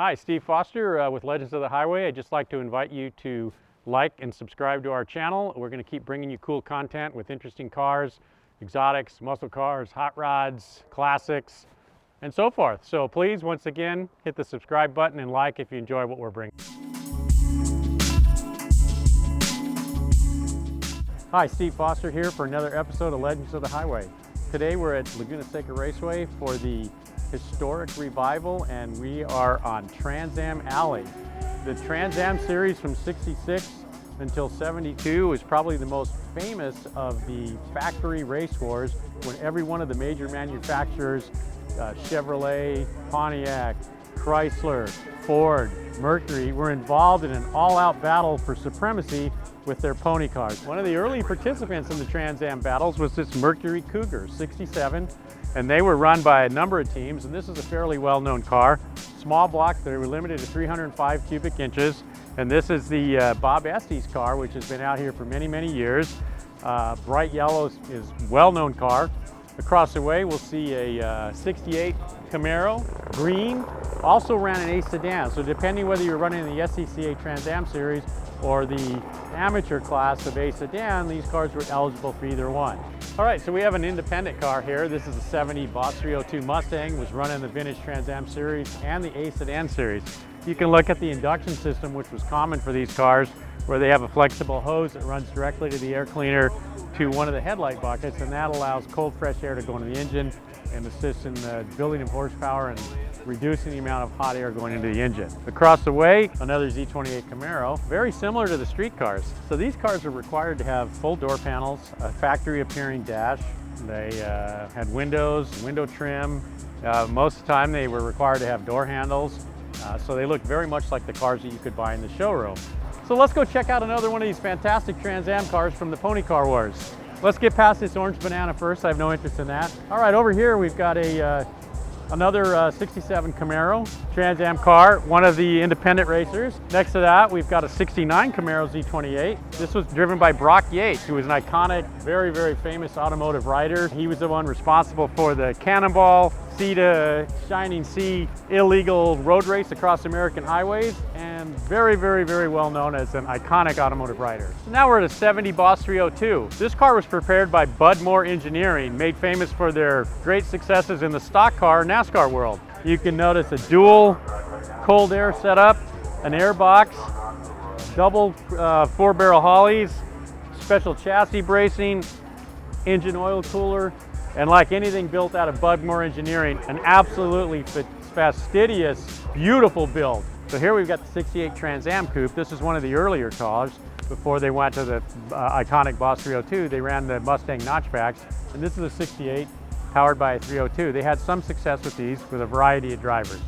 Hi, Steve Foster with Legends of the Highway. I'd just like to invite you to like and subscribe to our channel. We're going to keep bringing you cool content with interesting cars, exotics, muscle cars, hot rods, classics, and so forth. So please, once again, hit the subscribe button and like if you enjoy what we're bringing. Hi, Steve Foster here for another episode of Legends of the Highway. Today we're at Laguna Seca Raceway for the historic revival, and we are on Trans Am Alley. The Trans Am series from 66 until 72 was probably the most famous of the factory race wars, when every one of the major manufacturers, Chevrolet, Pontiac, Chrysler, Ford, Mercury, were involved in an all-out battle for supremacy with their pony cars. One of the early participants in the Trans Am battles was this Mercury Cougar 67, and they were run by a number of teams, and this is a fairly well-known car. Small block, they were limited to 305 cubic inches, and this is the Bob Estes car, which has been out here for many, many years. Bright yellow is a well-known car. Across the way, we'll see a 68 Camaro, green, also ran an A sedan. So depending whether you're running the SCCA Trans Am series or the amateur class of A sedan, these cars were eligible for either one. All right, so we have an independent car here. This is a 70 Boss 302 Mustang, was run in the vintage Trans Am series and the A sedan series. You can look at the induction system, which was common for these cars, where they have a flexible hose that runs directly to the air cleaner to one of the headlight buckets, and that allows cold, fresh air to go into the engine and assist in the building of horsepower and reducing the amount of hot air going into the engine. Across the way, another Z28 Camaro, very similar to the street cars. So these cars are required to have full door panels, a factory appearing dash. They had windows, window trim. Most of the time they were required to have door handles. So they look very much like the cars that you could buy in the showroom. So let's go check out another one of these fantastic Trans Am cars from the Pony Car Wars. Let's get past this orange banana first. I have no interest in that. All right, over here we've got another 67 Camaro Trans Am car, one of the independent racers. Next to that, we've got a 69 Camaro Z28. This was driven by Brock Yates, who was an iconic, very, very famous automotive rider. He was the one responsible for the Cannonball, Sea to Shining Sea illegal road race across American highways, and very, very, very well known as an iconic automotive rider. So now we're at a 70 Boss 302. This car was prepared by Bud Moore Engineering, made famous for their great successes in the stock car NASCAR world. You can notice a dual cold air setup, an air box, double 4-barrel Hollies, special chassis bracing, engine oil cooler, and like anything built out of Bud Moore Engineering, an absolutely fastidious, beautiful build. So here we've got the 68 Trans Am Coupe. This is one of the earlier cars. Before they went to the iconic Boss 302, they ran the Mustang notchbacks, and this is a 68 powered by a 302. They had some success with these with a variety of drivers.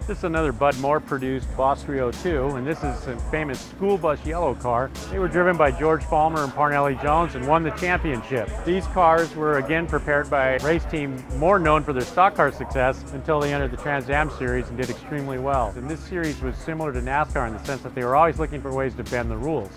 This is another Bud Moore produced Boss 302, and this is a famous school bus yellow car. They were driven by George Follmer and Panelli Jones and won the championship. These cars were again prepared by a race team more known for their stock car success until they entered the Trans Am series and did extremely well. And this series was similar to NASCAR in the sense that they were always looking for ways to bend the rules.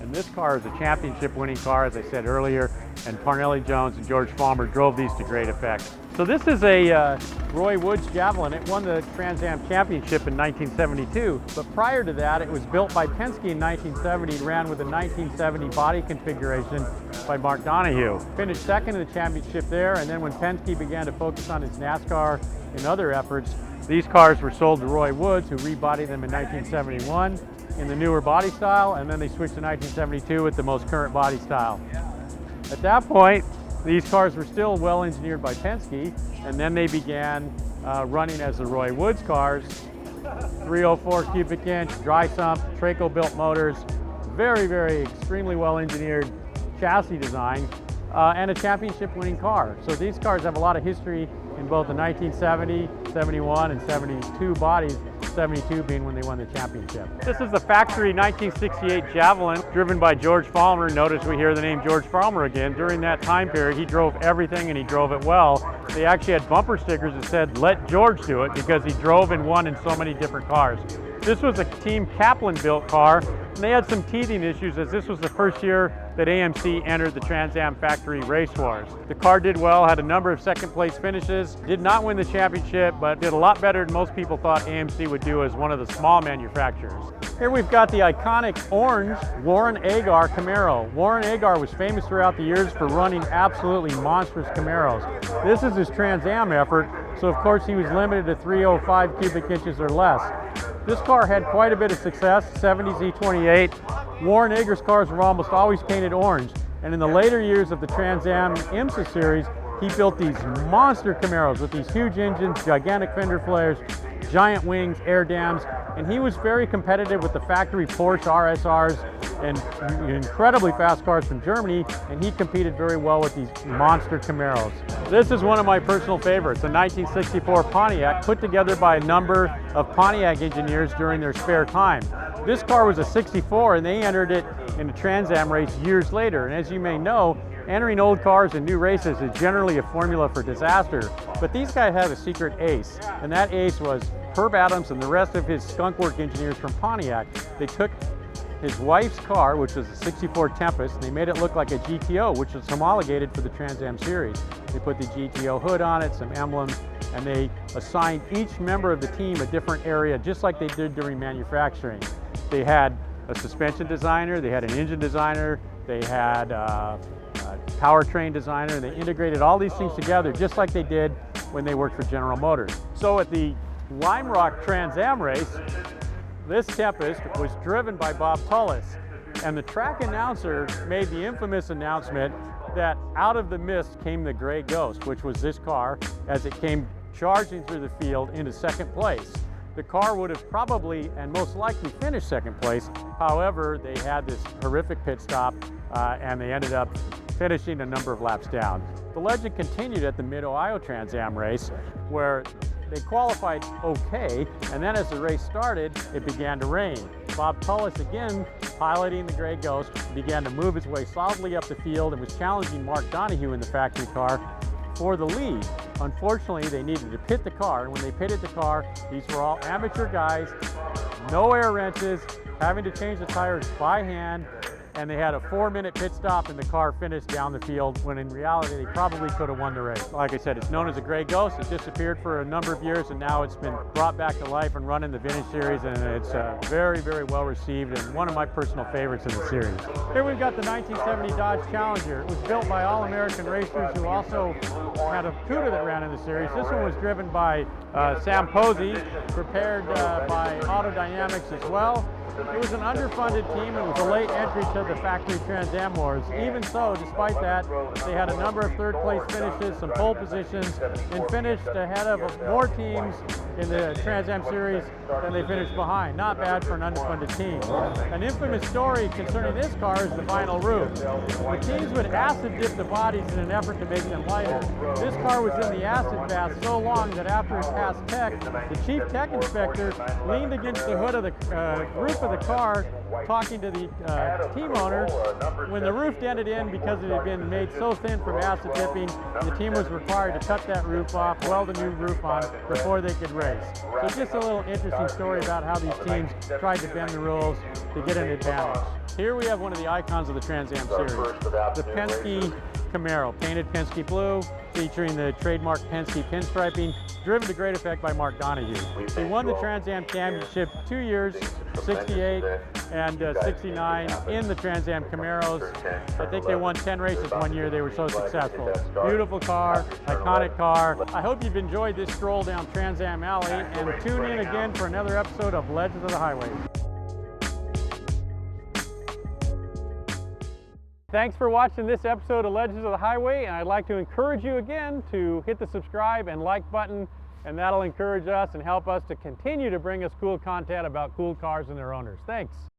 And this car is a championship winning car, as I said earlier, and Panelli Jones and George Follmer drove these to great effect. So this is a Woods Javelin. It won the Trans Am Championship in 1972, but prior to that it was built by Penske in 1970 and ran with a 1970 body configuration by Mark Donohue. Finished second in the championship there, and then when Penske began to focus on its NASCAR and other efforts, these cars were sold to Roy Woods, who rebodied them in 1971 in the newer body style, and then they switched to 1972 with the most current body style. At that point, these cars were still well engineered by Penske, and then they began running as the Roy Woods cars. 304 cubic inch, dry sump, Traco built motors, very, very extremely well engineered chassis design, and a championship winning car. So these cars have a lot of history in both the 1970, 71, and 72 bodies, 72 being when they won the championship. This is the factory 1968 Javelin, driven by George Follmer. Notice we hear the name George Follmer again. During that time period, he drove everything and he drove it well. They actually had bumper stickers that said, "Let George do it," because he drove and won in so many different cars. This was a Team Kaplan built car And they had some teething issues as this was the first year that AMC entered the Trans Am factory race wars. The car did well, had a number of second place finishes, did not win the championship, but did a lot better than most people thought AMC would do as one of the small manufacturers. Here we've got the iconic orange Warren Agar Camaro. Warren Agar was famous throughout the years for running absolutely monstrous Camaros. This is his Trans Am effort, so of course he was limited to 305 cubic inches or less. This car had quite a bit of success, 70 Z28. Warren Agar's cars were almost always painted orange, and in the later years of the Trans Am IMSA series, he built these monster Camaros with these huge engines, gigantic fender flares, giant wings, air dams, and he was very competitive with the factory Porsche RSRs and incredibly fast cars from Germany, and he competed very well with these monster Camaros. This is one of my personal favorites, a 1964 Pontiac put together by a number of Pontiac engineers during their spare time. This car was a 64 and they entered it in a Trans Am race years later, and as you may know, entering old cars in new races is generally a formula for disaster, but these guys have a secret ace, and that ace was Herb Adams and the rest of his skunkwork engineers from Pontiac. They took his wife's car, which was a 64 Tempest, and they made it look like a GTO, which was homologated for the Trans Am series. They put the GTO hood on it, some emblems, and they assigned each member of the team a different area, just like they did during manufacturing. They had a suspension designer, they had an engine designer, they had a powertrain designer, and they integrated all these things together just like they did when they worked for General Motors. So at the Lime Rock Trans Am race, this Tempest was driven by Bob Tullius, and the track announcer made the infamous announcement that out of the mist came the Gray Ghost, which was this car, as it came charging through the field into second place. The car would have probably and most likely finished second place. However, they had this horrific pit stop and they ended up finishing a number of laps down. The legend continued at the Mid-Ohio Trans Am race, where they qualified okay, and then as the race started, it began to rain. Bob Tullius, again piloting the Gray Ghost, began to move his way solidly up the field and was challenging Mark Donohue in the factory car for the lead. Unfortunately, they needed to pit the car, and when they pitted the car, these were all amateur guys, no air wrenches, having to change the tires by hand, and they had a 4-minute pit stop and the car finished down the field, when in reality they probably could have won the race. Like I said, it's known as a Gray Ghost. It disappeared for a number of years and now it's been brought back to life and run in the vintage series, and it's very, very well received and one of my personal favorites in the series. Here we've got the 1970 Dodge Challenger. It was built by All-American racers who also had a Cuda that ran in the series. This one was driven by Sam Posey, prepared by Autodynamics as well. It was an underfunded team and was a late entry to the factory Trans Am wars. Even so, despite that, they had a number of third-place finishes, some pole positions, and finished ahead of more teams in the Trans Am series than they finished behind. Not bad for an underfunded team. An infamous story concerning this car is the vinyl roof. The teams would acid dip the bodies in an effort to make them lighter. This car was in the acid bath so long that after it passed tech, the chief tech inspector leaned against the hood of the roof of the car, talking to the team owner. When the roof dented in because it had been made so thin from acid dipping, the team was required to cut that roof off, weld a new roof on before they could race. So just a little interesting story about how these teams tried to bend the rules to get an advantage. Here we have one of the icons of the Trans Am series, the Penske Camaro, painted Penske blue, featuring the trademark Penske pinstriping, driven to great effect by Mark Donohue. He won the Trans Am Championship 2 years, 68 and 69 in the Trans Am Camaros. I think they won 10 races one year, they were so successful. Beautiful car, iconic car. I hope you've enjoyed this stroll down Trans Am Alley, and tune in again for another episode of Legends of the Highway. Thanks for watching this episode of Legends of the Highway, and I'd like to encourage you again to hit the subscribe and like button, and that'll encourage us and help us to continue to bring us cool content about cool cars and their owners. Thanks.